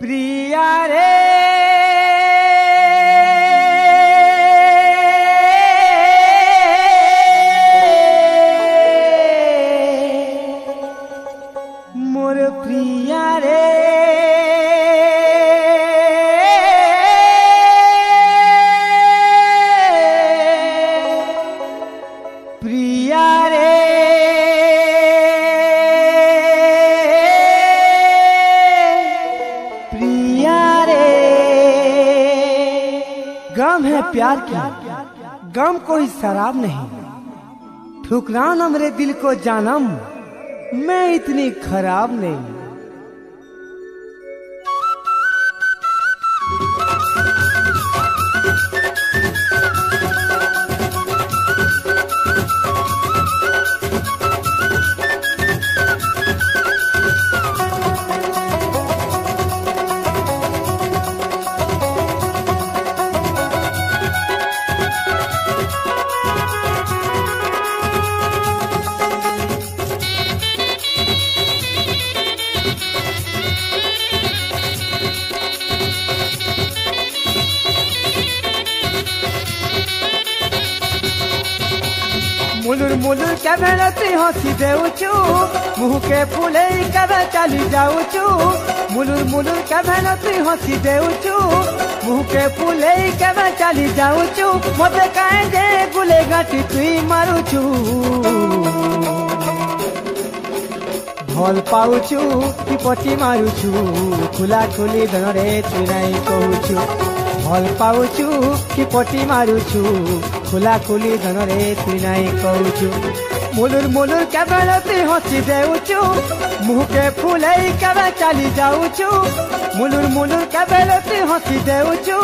प्रिया रे मोर प्रिया रे प्रिया रे गम है प्यार की, गम कोई शराब नहीं। ठुकराना मेरे दिल को जानम, मैं इतनी खराब नहीं। मुलुर मुलुर के भेलती हंसी देउचु, मुँह के फूले कबे चली जाऊचु। मुलुर मुलुर के भेलती हंसी देउचु, मुँह के फूले कबे चली जाऊचु। मते काहे जे गुले गाटी तुई मारुचु। भल पाउचु कि पटी मारुचु, खुला खुली धनरे तुई नाई कहूचु। भल पाउचु कि पटी मारुचु, खुला खुली धनरे तुई नाई कहूचु। मुलुर मुलुर के बेलती हंसी देउचु, मुँह के फूले कबे चली जाऊचु। मुलुर मुलुर के बेलती हंसी देउचु,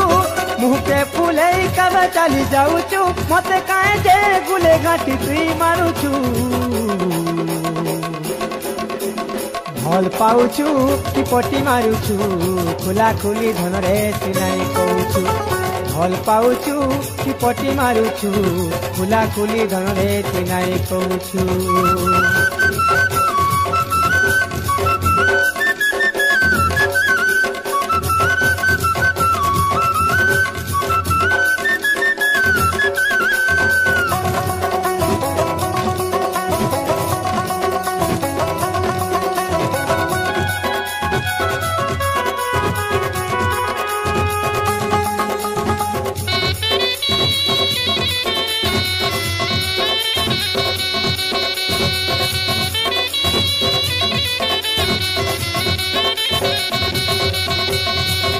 मुँह के फूले कबे चली जाऊचु। मते काहे जे गुले गाटी तुई मारुचु। भल पाउचु कि पटी मारुचु, खुला खुली धनरे तुई नाई कहूचु। भल पाउचु कि पटी मारुचु, खुला खुली धनरे तुई नाई कहूचु।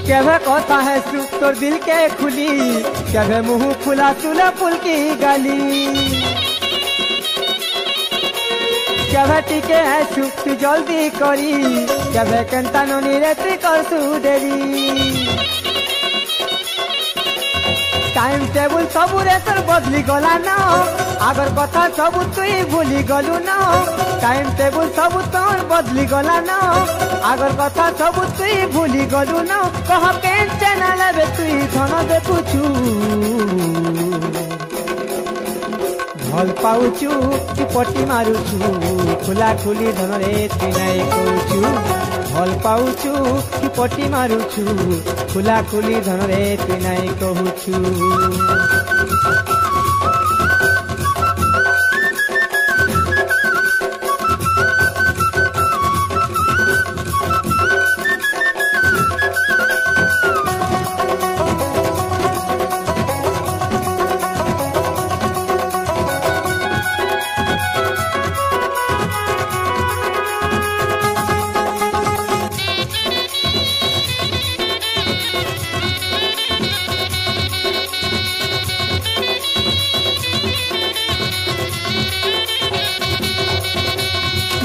केवे कहता है सुख तोर दिल के खुली, केवे मुँह खुला सुला पुल की गाली। केवे टिके है सुख तू जल्दी करी, केवे केंता ननी रेती कर सुडेरी। टाइम टेबुल सबू रेतर बदली गला न, आगर कथा सबू तुई भूली गलु न। टाइम टेबुल सबू तोर बदली गला न, आगर कथा सबू तुई भूली गलु न। कह के चैनल बे तुई धन देखुचु। भल पाउचु कि पटी मारुचु, खुला खुली धनरे तुई नाई कहूचु। भल पाउचु कि पटी मारुचु, खुला खुली धनरे तुई नाई कहूचु।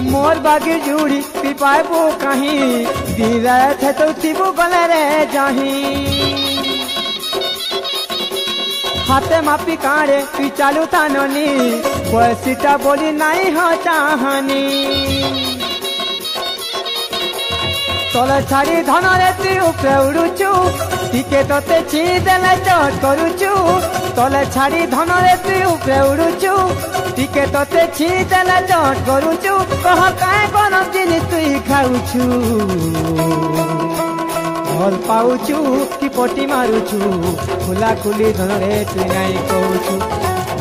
मोर बागी जुड़ी पिपाबो कहीं, दिन रात है तो थिबो गले रे जाही। हाथे मापी काड़े तु चालू ताननी, बसीटा बोली नहीं हो चाहनी। तले छाड़ी धनरे तु उपरे उड़ुचु, टिके तोते छि देले चट करुचु। तले छाड़ी धनरे तु उपरे उड़ुचु, टिके तोते छि देले चट करुचु। कह काहे गरम जिनिस तुई खाउचु। भल पाउछु कि पटी मारुछु खुला खुली धन रे तु नाई कहूछु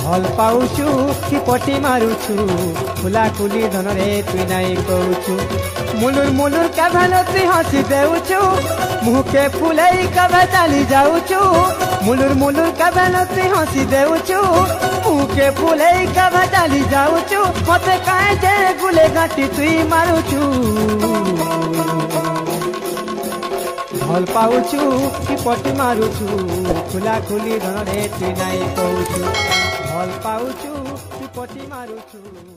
भल पाउछु कि पटी मारुछु खुला खुली धन रे तु नाई कहूछु मुलुर मुलुर का भनती हंसी देउछु मुह के फुलई का चली जाउछु मुलुर मुलुर का भनती हंसी देउछु मुह के फुलई का चली जाउछु मते काहे जे गुले गाटी तुई मारुछु भल पाउछु कि पटी मारुछु खुला खुली धन रे तु नाई कहूछु भल पाउछु कि पटी मारुछु।